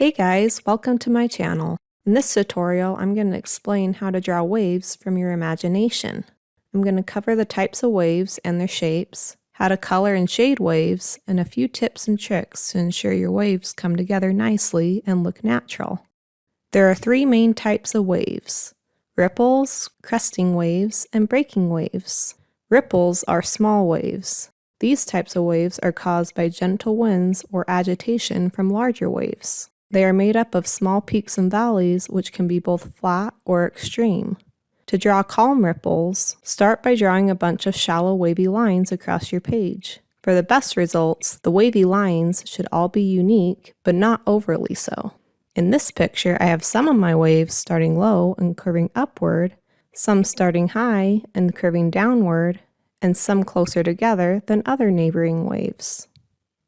Hey guys, welcome to my channel. In this tutorial, I'm going to explain how to draw waves from your imagination. I'm going to cover the types of waves and their shapes, how to color and shade waves, and a few tips and tricks to ensure your waves come together nicely and look natural. There are three main types of waves: ripples, cresting waves, and breaking waves. Ripples are small waves. These types of waves are caused by gentle winds or agitation from larger waves. They are made up of small peaks and valleys, which can be both flat or extreme. To draw calm ripples, start by drawing a bunch of shallow wavy lines across your page. For the best results, the wavy lines should all be unique, but not overly so. In this picture, I have some of my waves starting low and curving upward, some starting high and curving downward, and some closer together than other neighboring waves.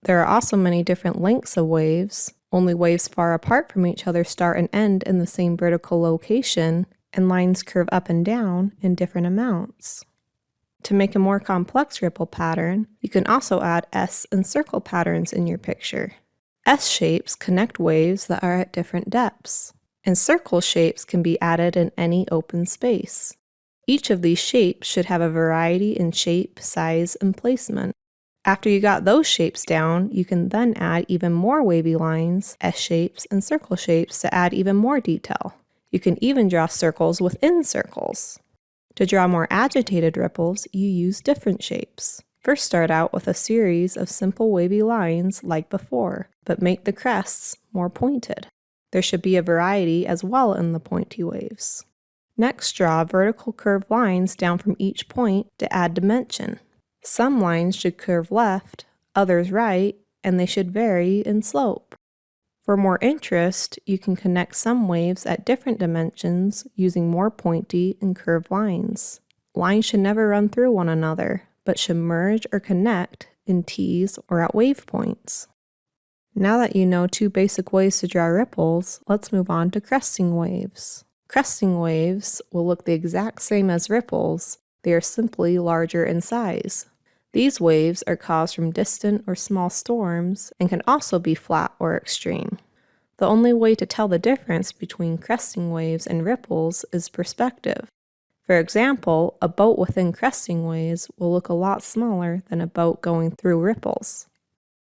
There are also many different lengths of waves. Only waves far apart from each other start and end in the same vertical location, and lines curve up and down in different amounts. To make a more complex ripple pattern, you can also add S and circle patterns in your picture. S shapes connect waves that are at different depths, and circle shapes can be added in any open space. Each of these shapes should have a variety in shape, size, and placement. After you got those shapes down, you can then add even more wavy lines, S shapes, and circle shapes to add even more detail. You can even draw circles within circles. To draw more agitated ripples, you use different shapes. First, start out with a series of simple wavy lines like before, but make the crests more pointed. There should be a variety as well in the pointy waves. Next, draw vertical curved lines down from each point to add dimension. Some lines should curve left, others right, and they should vary in slope. For more interest, you can connect some waves at different dimensions using more pointy and curved lines. Lines should never run through one another, but should merge or connect in T's or at wave points. Now that you know two basic ways to draw ripples, let's move on to cresting waves. Cresting waves will look the exact same as ripples. They are simply larger in size. These waves are caused from distant or small storms and can also be flat or extreme. The only way to tell the difference between cresting waves and ripples is perspective. For example, a boat within cresting waves will look a lot smaller than a boat going through ripples.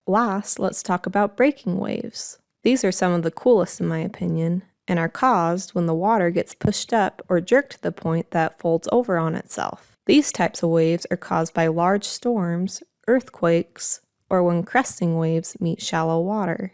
Last, let's talk about breaking waves. These are some of the coolest in my opinion, and are caused when the water gets pushed up or jerked to the point that folds over on itself. These types of waves are caused by large storms, earthquakes, or when cresting waves meet shallow water.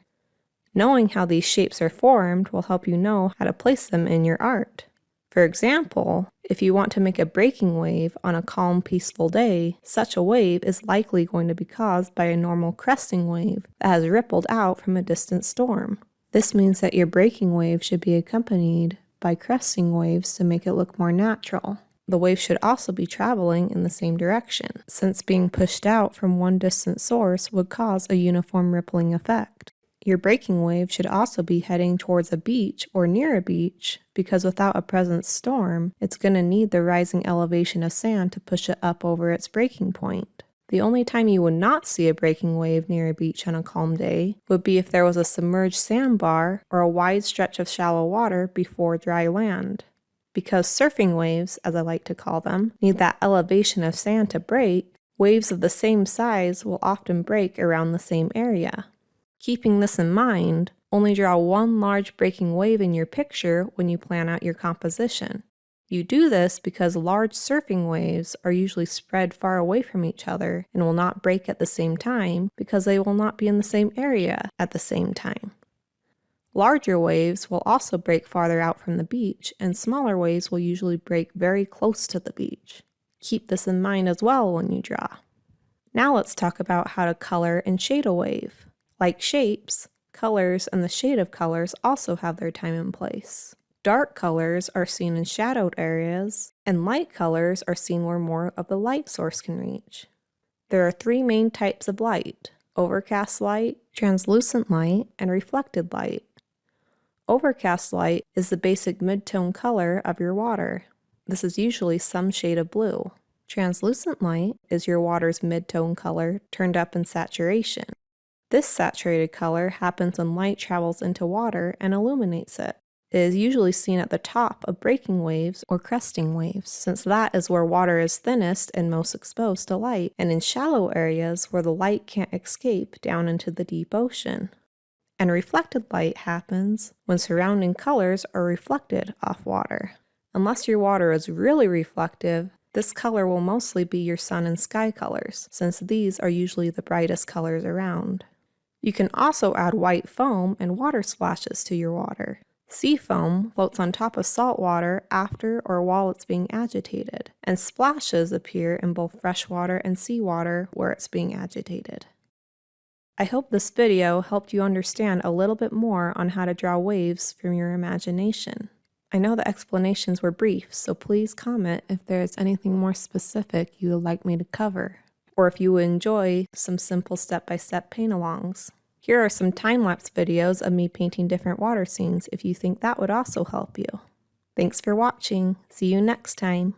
Knowing how these shapes are formed will help you know how to place them in your art. For example, if you want to make a breaking wave on a calm, peaceful day, such a wave is likely going to be caused by a normal cresting wave that has rippled out from a distant storm. This means that your breaking wave should be accompanied by cresting waves to make it look more natural. The wave should also be traveling in the same direction, since being pushed out from one distant source would cause a uniform rippling effect. Your breaking wave should also be heading towards a beach or near a beach, because without a present storm, it's going to need the rising elevation of sand to push it up over its breaking point. The only time you would not see a breaking wave near a beach on a calm day would be if there was a submerged sandbar or a wide stretch of shallow water before dry land. Because surfing waves, as I like to call them, need that elevation of sand to break, waves of the same size will often break around the same area. Keeping this in mind, only draw one large breaking wave in your picture when you plan out your composition. You do this because large surfing waves are usually spread far away from each other and will not break at the same time because they will not be in the same area at the same time. Larger waves will also break farther out from the beach, and smaller waves will usually break very close to the beach. Keep this in mind as well when you draw. Now let's talk about how to color and shade a wave. Like shapes, colors and the shade of colors also have their time and place. Dark colors are seen in shadowed areas, and light colors are seen where more of the light source can reach. There are three main types of light: overcast light, translucent light, and reflected light. Overcast light is the basic mid-tone color of your water. This is usually some shade of blue. Translucent light is your water's mid-tone color turned up in saturation. This saturated color happens when light travels into water and illuminates it. It is usually seen at the top of breaking waves or cresting waves, since that is where water is thinnest and most exposed to light, and in shallow areas where the light can't escape down into the deep ocean. And reflected light happens when surrounding colors are reflected off water. Unless your water is really reflective, this color will mostly be your sun and sky colors, since these are usually the brightest colors around. You can also add white foam and water splashes to your water. Sea foam floats on top of salt water after or while it's being agitated, and splashes appear in both freshwater and seawater where it's being agitated. I hope this video helped you understand a little bit more on how to draw waves from your imagination. I know the explanations were brief, so please comment if there is anything more specific you would like me to cover, or if you would enjoy some simple step-by-step paint-alongs. Here are some time-lapse videos of me painting different water scenes if you think that would also help you. Thanks for watching. See you next time.